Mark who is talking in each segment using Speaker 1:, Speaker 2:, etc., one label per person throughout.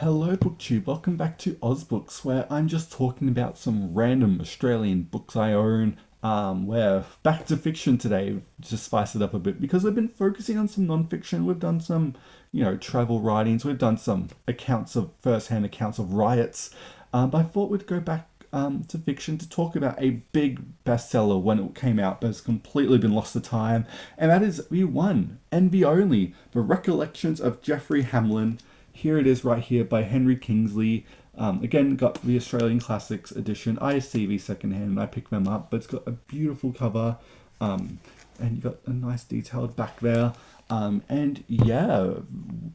Speaker 1: Hello, BookTube. Welcome back to AusBooks, where I'm just talking about some random Australian books I own. We're back to fiction today, to spice it up a bit, because we've been focusing on some non-fiction. We've done some, travel writings. We've done some first-hand accounts of riots. But I thought we'd go back to fiction to talk about a big bestseller when it came out, but has completely been lost to time, and that is the one and the only, The Recollections of Geoffrey Hamlyn. Here it is right here by Henry Kingsley. Again, got the Australian Classics edition. I see these secondhand and I pick them up, but it's got a beautiful cover, and you got a nice detailed back there. And yeah,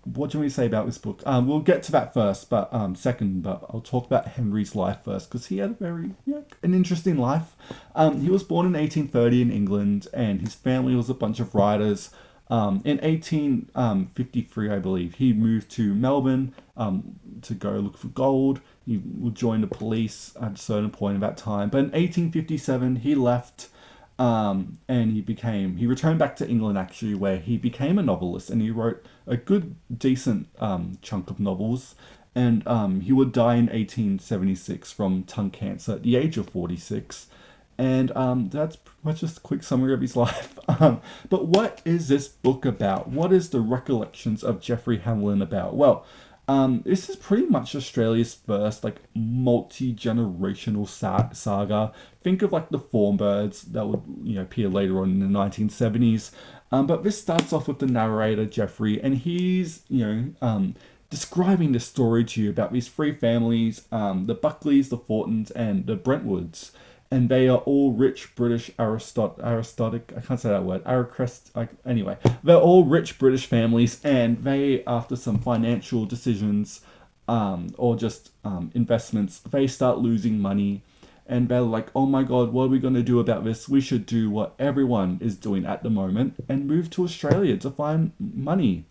Speaker 1: what do you want me to say about this book? We'll get to that first, but second, but I'll talk about Henry's life first because he had a very an interesting life. He was born in 1830 in England, and his family was a bunch of writers. In 1853, I believe, he moved to Melbourne to go look for gold. He would join the police at a certain point at that time. But in 1857, he left, and he returned back to England actually, where he became a novelist and he wrote a good, decent chunk of novels. And he would die in 1876 from tongue cancer at the age of 46. And that's pretty much just a quick summary of his life. But what is this book about? What is the Recollections of Geoffrey Hamlyn about? Well, this is pretty much Australia's first like multi-generational saga. Think of like the Thornbirds that would appear later on in the 1970s. But this starts off with the narrator Geoffrey, and he's describing the story to you about these three families: the Buckleys, the Fortons, and the Brentwoods. And they are all rich British aristocratic. I can't say that word. Anyway, they're all rich British families, and they, after some financial decisions, or just investments, they start losing money, and they're like, "Oh my God, what are we gonna do about this? We should do what everyone is doing at the moment and move to Australia to find money."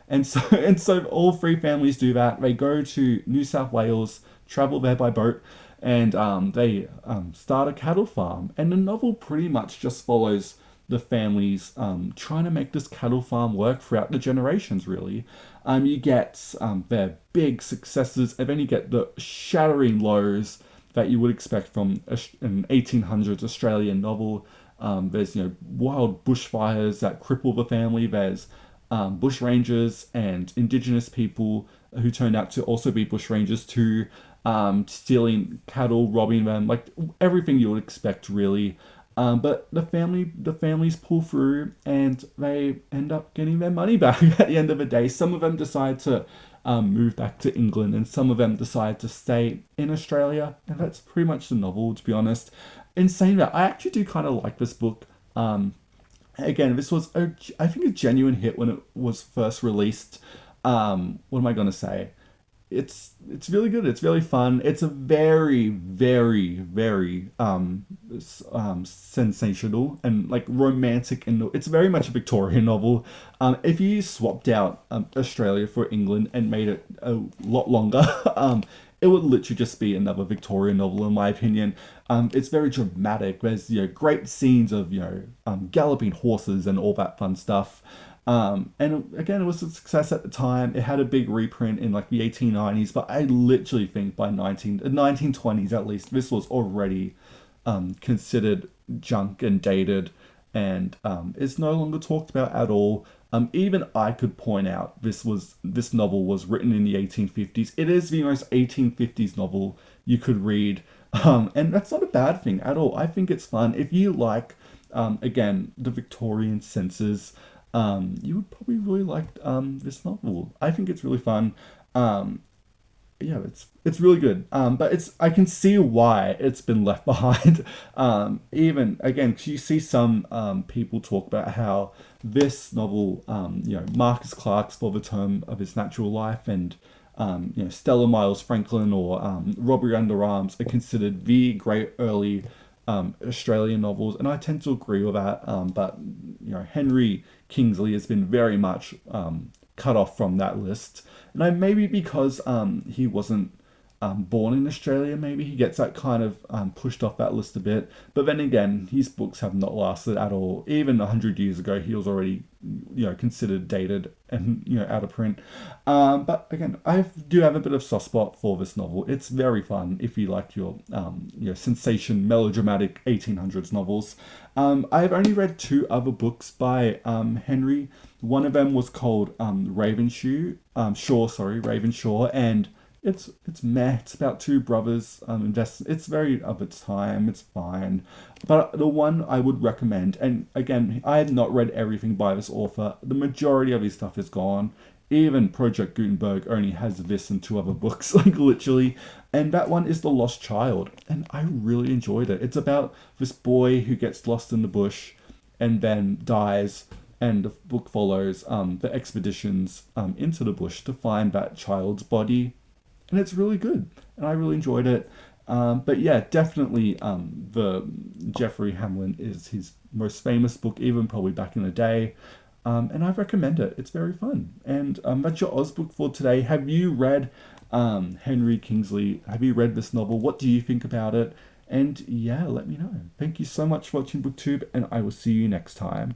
Speaker 1: And so all three families do that. They go to New South Wales, travel there by boat, and they start a cattle farm. And the novel pretty much just follows the families trying to make this cattle farm work throughout the generations, really. You get their big successes, and then you get the shattering lows that you would expect from an 1800s Australian novel. There's wild bushfires that cripple the family. There's bushrangers and indigenous people who turned out to also be bushrangers too, stealing cattle, robbing them, like everything you would expect, really. But the families pull through, and they end up getting their money back at the end of the day. Some of them decide to move back to England, and some of them decide to stay in Australia, and that's pretty much the novel, to be honest. In saying that, I actually do kind of like this book. Again, this was I think a genuine hit when it was first released. What am I gonna say? It's really good. It's really fun. It's a very very very sensational and like romantic, and it's very much a Victorian novel. If you swapped out Australia for England and made it a lot longer, it would literally just be another Victorian novel, in my opinion. It's very dramatic. There's great scenes of galloping horses and all that fun stuff. And again, it was a success at the time. It had a big reprint in like the 1890s, but I literally think by 1920s at least, this was already considered junk and dated, and it's no longer talked about at all. Even I could point out this novel was written in the 1850s. It is the most 1850s novel you could read, and that's not a bad thing at all. I think it's fun if you like, again, the Victorian senses. You would probably really like this novel. I think it's really fun. Um, yeah, it's really good. But I can see why it's been left behind. Even again, 'cause you see some people talk about how this novel, Marcus Clark's For the Term of His Natural Life, and Stella Miles Franklin, or Robbery Under Arms, are considered the great early Australian novels, and I tend to agree with that. But Henry Kingsley has been very much cut off from that list, and maybe because he wasn't born in Australia, maybe he gets that kind of pushed off that list a bit. But then again, his books have not lasted at all. Even 100 years ago, he was already, considered dated and out of print. But again, I do have a bit of soft spot for this novel. It's very fun if you like your sensation melodramatic 1800s novels. I've only read two other books by Henry. One of them was called Ravenshaw, and it's meh. It's about two brothers It's very of its time. It's fine, but the one I would recommend, and again, I have not read everything by this author. The majority of his stuff is gone. Even Project Gutenberg only has this and two other books, like literally. And that one is The Lost Child, and I really enjoyed it. It's about this boy who gets lost in the bush and then dies, and the book follows the expeditions into the bush to find that child's body, and it's really good, and I really enjoyed it. But yeah, definitely the Geoffrey Hamlyn is his most famous book, even probably back in the day. And I recommend it. It's very fun. And that's your Ausbook for today. Have you read Henry Kingsley? Have you read this novel? What do you think about it? And yeah, let me know. Thank you so much for watching BookTube, and I will see you next time.